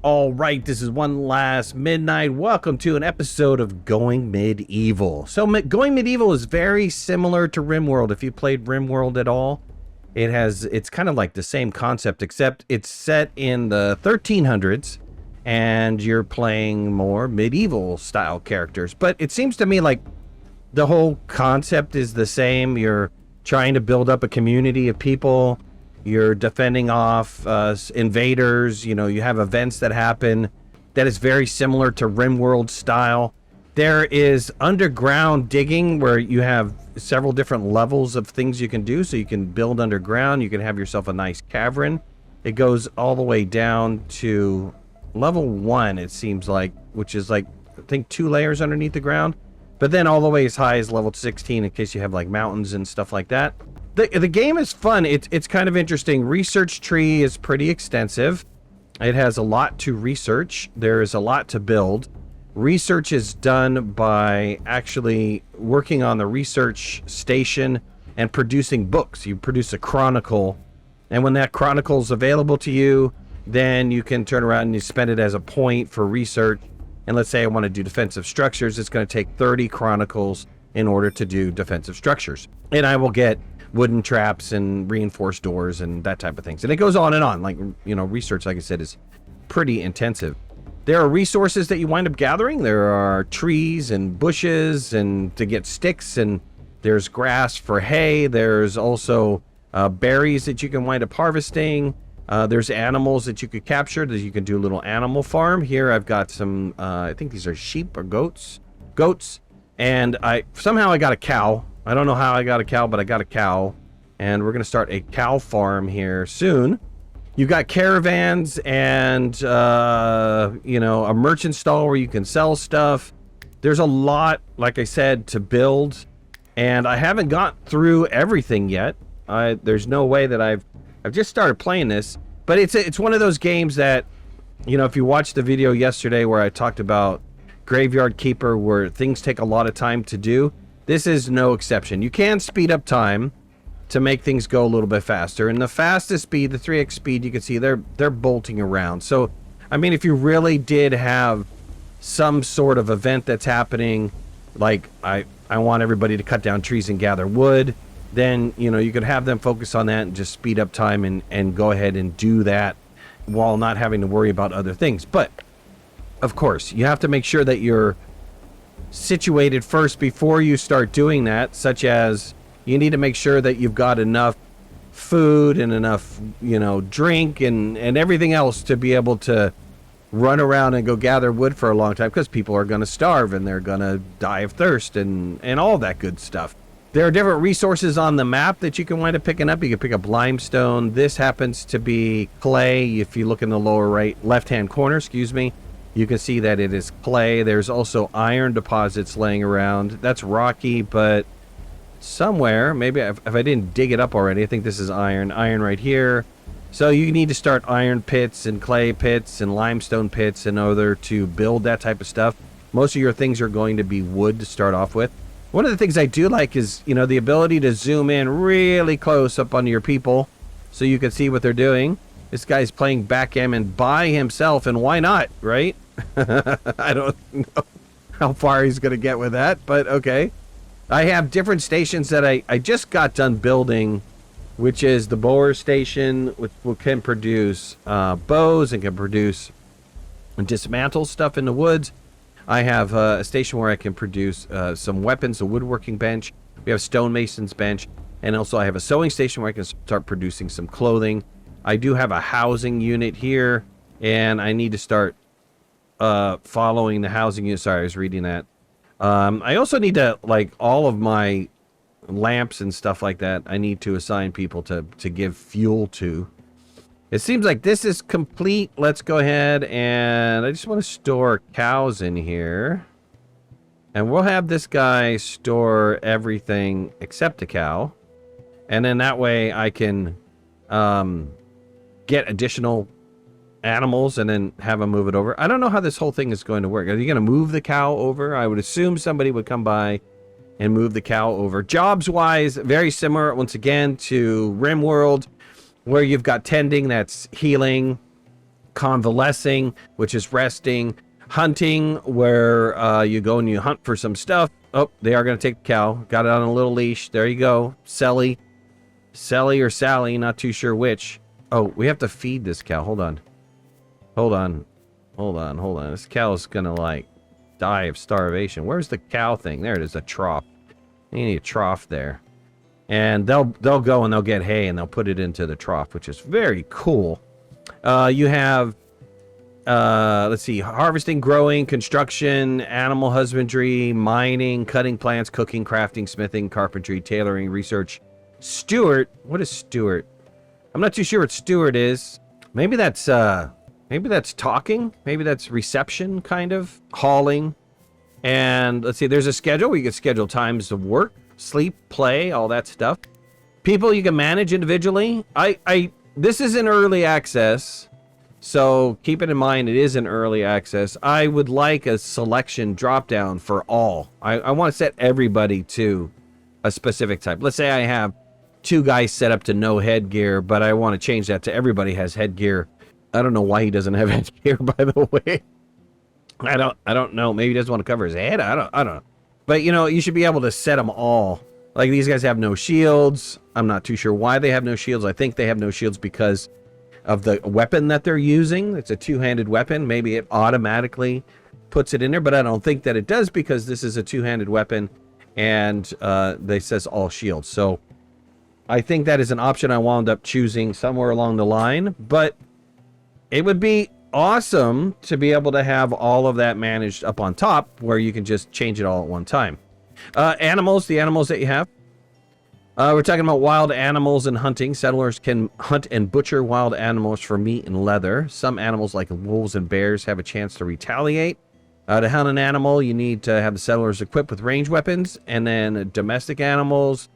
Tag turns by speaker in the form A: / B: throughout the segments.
A: All right, this is One Last Midnight. Welcome to an episode of Going Medieval. So Going Medieval is very similar to RimWorld. If you played RimWorld at all, it's kind of like the same concept, except it's set in the 1300s and you're playing more medieval style characters. But it seems to me like the whole concept is the same. You're trying to build up a community of people. You're defending off invaders. You know, you have events that happen that is very similar to RimWorld style. There is underground digging where you have several different levels of things you can do. So you can build underground. You can have yourself a nice cavern. It goes all the way down to level 1, it seems like, which is like, I think 2 layers underneath the ground. But then all the way as high as level 16 in case you have like mountains and stuff like that. The game is fun. It's kind of interesting. Research tree is pretty extensive. It has a lot to research. There is a lot to build. Research is done by actually working on the research station and producing books. You produce a chronicle, and when that chronicle is available to you, then you can turn around and you spend it as a point for research. And let's say I want to do defensive structures. It's going to take 30 chronicles in order to do defensive structures. And I will get wooden traps and reinforced doors and that type of things. And it goes on and on. Like, you know, research, like I said, is pretty intensive. There are resources that you wind up gathering. There are trees and bushes and to get sticks, and there's grass for hay. There's also berries that you can wind up harvesting. There's animals that you could capture, that you can do a little animal farm. Here I've got some, I think these are sheep or goats. And somehow I got a cow. I don't know how I got a cow, but I got a cow. And we're going to start a cow farm here soon. You've got caravans and, you know, a merchant stall where you can sell stuff. There's a lot, like I said, to build. And I haven't got through everything yet. There's no way that I've just started playing this. But it's one of those games that, you know, if you watched the video yesterday where I talked about Graveyard Keeper, where things take a lot of time to do, this is no exception. You can speed up time to make things go a little bit faster. And the fastest speed, the 3x speed, you can see they're bolting around. So, I mean, if you really did have some sort of event that's happening, like I want everybody to cut down trees and gather wood, then, you know, you could have them focus on that and just speed up time and go ahead and do that while not having to worry about other things. But, of course, you have to make sure that you're situated first before you start doing that, such as you need to make sure that you've got enough food and enough, you know, drink and everything else to be able to run around and go gather wood for a long time, because people are going to starve and they're going to die of thirst and all that good stuff. There are different resources on the map that you can wind up picking up. You can pick up limestone. This happens to be clay. If you look in the lower left-hand corner, you can see that it is clay. There's also iron deposits laying around. That's rocky, but somewhere, maybe if I didn't dig it up already, I think this is iron right here. So you need to start iron pits and clay pits and limestone pits in order to build that type of stuff. Most of your things are going to be wood to start off with. One of the things I do like is, you know, the ability to zoom in really close up on your people so you can see what they're doing. This guy's playing backgammon by himself, and why not, right? I don't know how far he's going to get with that, but okay. I have different stations that I just got done building, which is the bower station, which can produce bows and can produce and dismantle stuff in the woods. I have a station where I can produce some weapons, a woodworking bench. We have a stonemason's bench. And also I have a sewing station where I can start producing some clothing. I do have a housing unit here, and I need to start following the housing unit. Sorry, I was reading that. I also need to, like, all of my lamps and stuff like that, I need to assign people to give fuel to. It seems like this is complete. Let's go ahead, and I just want to store cows in here. And we'll have this guy store everything except a cow. And then that way I can get additional animals and then have them move it over. I don't know how this whole thing is going to work. Are you going to move the cow over? I would assume somebody would come by and move the cow over. Jobs-wise, very similar, once again, to RimWorld, where you've got tending, that's healing. Convalescing, which is resting. Hunting, where you go and you hunt for some stuff. Oh, they are going to take the cow. Got it on a little leash. There you go. Selly or Sally, not too sure which. Oh, we have to feed this cow. Hold on. This cow's going to, like, die of starvation. Where's the cow thing? There it is, a trough. You need a trough there. And they'll go and they'll get hay and they'll put it into the trough, which is very cool. You have, let's see, harvesting, growing, construction, animal husbandry, mining, cutting plants, cooking, crafting, smithing, carpentry, tailoring, research. Steward. What is steward? I'm not too sure what steward is. Maybe that's talking. Maybe that's reception, kind of. Hauling. And let's see, there's a schedule where you can schedule times of work, sleep, play, all that stuff. People you can manage individually. This is in early access, so keep it in mind it is in early access. I would like a selection drop down for all. I want to set everybody to a specific type. Let's say I have 2 guys set up to no headgear, but I want to change that to everybody has headgear. I don't know why he doesn't have headgear, by the way. I don't know. Maybe he doesn't want to cover his head. I don't know. But, you know, you should be able to set them all. Like, these guys have no shields. I'm not too sure why they have no shields. I think they have no shields because of the weapon that they're using. It's a 2-handed weapon. Maybe it automatically puts it in there, but I don't think that it does because this is a 2-handed weapon and they says all shields. So I think that is an option I wound up choosing somewhere along the line, but it would be awesome to be able to have all of that managed up on top where you can just change it all at one time. Animals, the animals that you have. We're talking about wild animals and hunting. Settlers can hunt and butcher wild animals for meat and leather. Some animals like wolves and bears have a chance to retaliate. To hunt an animal, you need to have the settlers equipped with range weapons. And then domestic animals.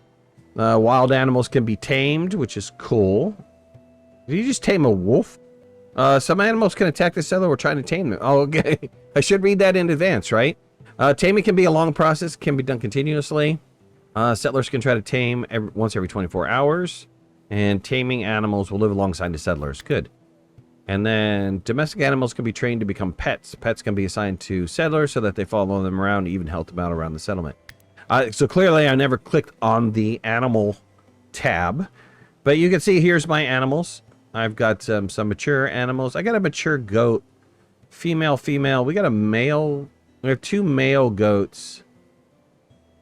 A: Wild animals can be tamed, which is cool. Did you just tame a wolf? Some animals can attack the settler. We're trying to tame them. Oh, okay. I should read that in advance, right? Taming can be a long process. Can be done continuously. Settlers can try to tame once every 24 hours. And taming animals will live alongside the settlers. Good. And then domestic animals can be trained to become pets. Pets can be assigned to settlers so that they follow them around and even help them out around the settlement. So clearly I never clicked on the animal tab. But you can see here's my animals. I've got some mature animals. I got a mature goat. Female. We got a male. We have 2 male goats.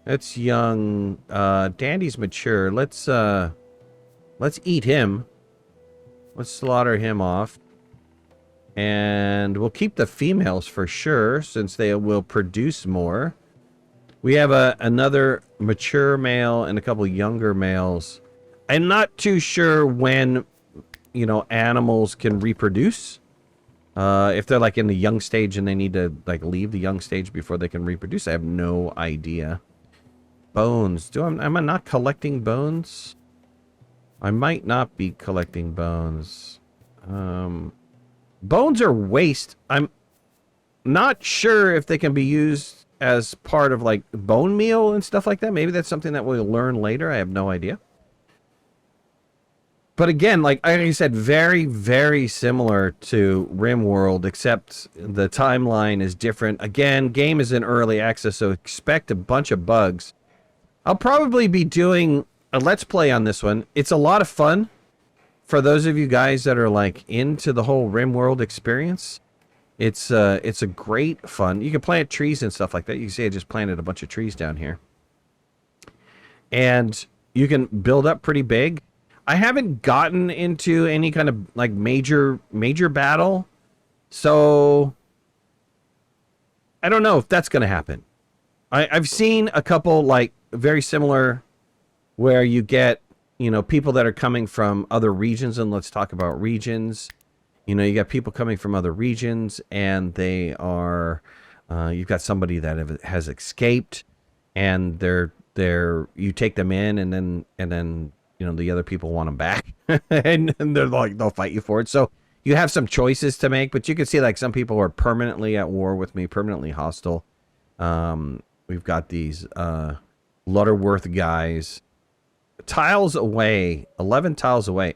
A: That's young. Dandy's mature. Let's eat him. Let's slaughter him off. And we'll keep the females for sure, since they will produce more. We have another mature male and a couple younger males. I'm not too sure when, you know, animals can reproduce. If they're like in the young stage and they need to like leave the young stage before they can reproduce, I have no idea. Bones. Am I not collecting bones? I might not be collecting bones. Bones are waste. I'm not sure if they can be used as part of like bone meal and stuff like that. Maybe that's something that we'll learn later. I have no idea. But again, like I said, very, very similar to RimWorld, except the timeline is different. Again, game is in early access, so expect a bunch of bugs. I'll probably be doing a Let's Play on this one. It's a lot of fun for those of you guys that are like into the whole RimWorld experience. It's a great fun. You can plant trees and stuff like that. You can see I just planted a bunch of trees down here. And you can build up pretty big. I haven't gotten into any kind of like major battle, so I don't know if that's going to happen. I've seen a couple like very similar where you get, you know, people that are coming from other regions, and let's talk about regions. You know, you got people coming from other regions, and they are, you've got somebody that has escaped, and you take them in, and then you know, the other people want them back and they're like, they'll fight you for it. So you have some choices to make, but you can see like some people are permanently at war with me, permanently hostile. We've got these, Lutterworth guys, tiles away, 11 tiles away.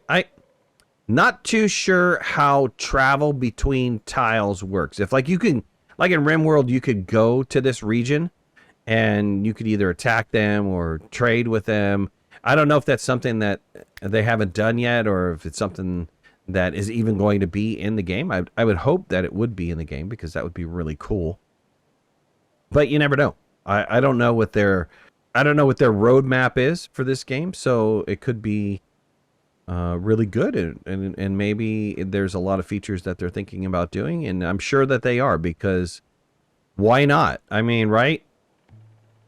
A: Not too sure how travel between tiles works. If like you can, like in RimWorld, you could go to this region and you could either attack them or trade with them. I don't know if that's something that they haven't done yet, or if it's something that is even going to be in the game. I would hope that it would be in the game, because that would be really cool. But you never know. I don't know what their roadmap is for this game, so it could be really good, and maybe there's a lot of features that they're thinking about doing, and I'm sure that they are, because why not? I mean, right?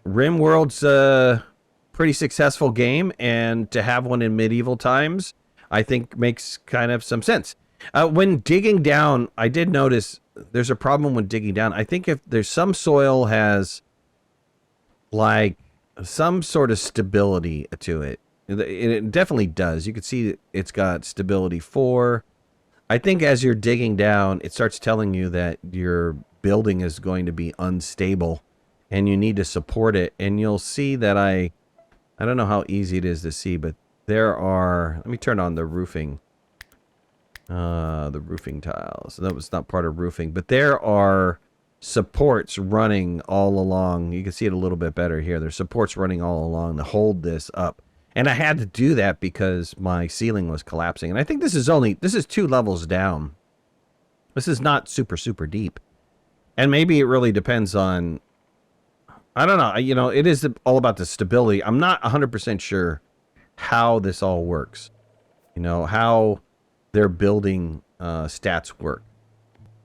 A: RimWorld's a pretty successful game, and to have one in medieval times, I think makes kind of some sense. When digging down, I did notice there's a problem when digging down. I think if there's some soil has like some sort of stability to it. It definitely does. You can see it's got stability 4. I think as you're digging down, it starts telling you that your building is going to be unstable and you need to support it. And you'll see that I don't know how easy it is to see, but there are, let me turn on the roofing tiles. That was not part of roofing, but there are supports running all along. You can see it a little bit better here. There's supports running all along to hold this up. And I had to do that because my ceiling was collapsing. And I think this is 2 levels down. This is not super, super deep. And maybe it really depends on, I don't know. You know, it is all about the stability. I'm not 100% sure how this all works. You know, how their building stats work.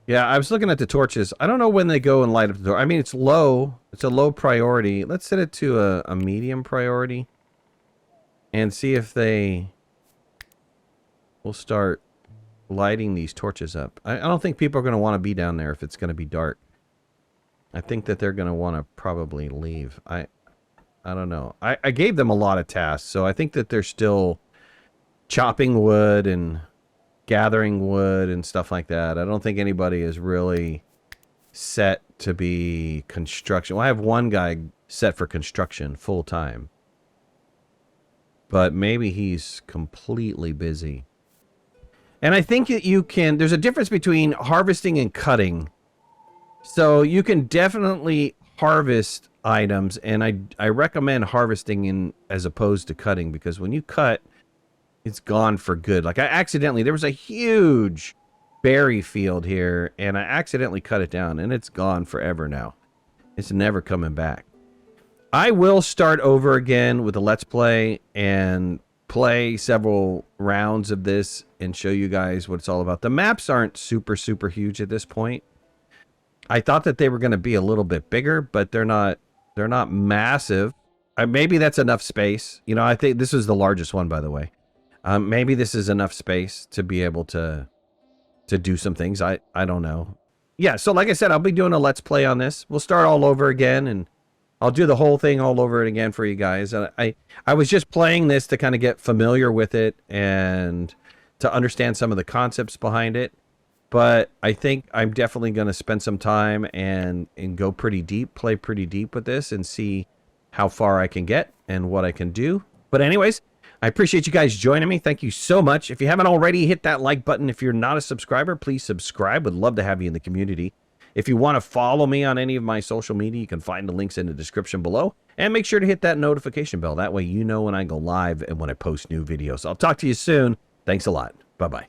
A: Yeah, I was looking at the torches. I don't know when they go and light up the door. I mean, it's low. It's a low priority. Let's set it to a medium priority. And see if they will start lighting these torches up. I don't think people are going to want to be down there if it's going to be dark. I think that they're going to want to probably leave. I don't know. I gave them a lot of tasks, so I think that they're still chopping wood and gathering wood and stuff like that. I don't think anybody is really set to be construction. Well, I have one guy set for construction full time. But maybe he's completely busy. And I think that you can, there's a difference between harvesting and cutting. So you can definitely harvest items, and I recommend harvesting as opposed to cutting, because when you cut, it's gone for good. Like there was a huge berry field here, and I accidentally cut it down, and it's gone forever now. It's never coming back. I will start over again with a Let's Play and play several rounds of this and show you guys what it's all about. The maps aren't super, super huge at this point. I thought that they were going to be a little bit bigger, but they're not massive. Maybe that's enough space. You know, I think this is the largest one, by the way. Maybe this is enough space to be able to do some things. I don't know. Yeah, so like I said, I'll be doing a Let's Play on this. We'll start all over again, and I'll do the whole thing all over again for you guys. I was just playing this to kind of get familiar with it and to understand some of the concepts behind it. But I think I'm definitely going to spend some time and go pretty deep, play pretty deep with this and see how far I can get and what I can do. But anyways, I appreciate you guys joining me. Thank you so much. If you haven't already, hit that like button. If you're not a subscriber, please subscribe. Would love to have you in the community. If you want to follow me on any of my social media, you can find the links in the description below. And make sure to hit that notification bell. That way you know when I go live and when I post new videos. I'll talk to you soon. Thanks a lot. Bye-bye.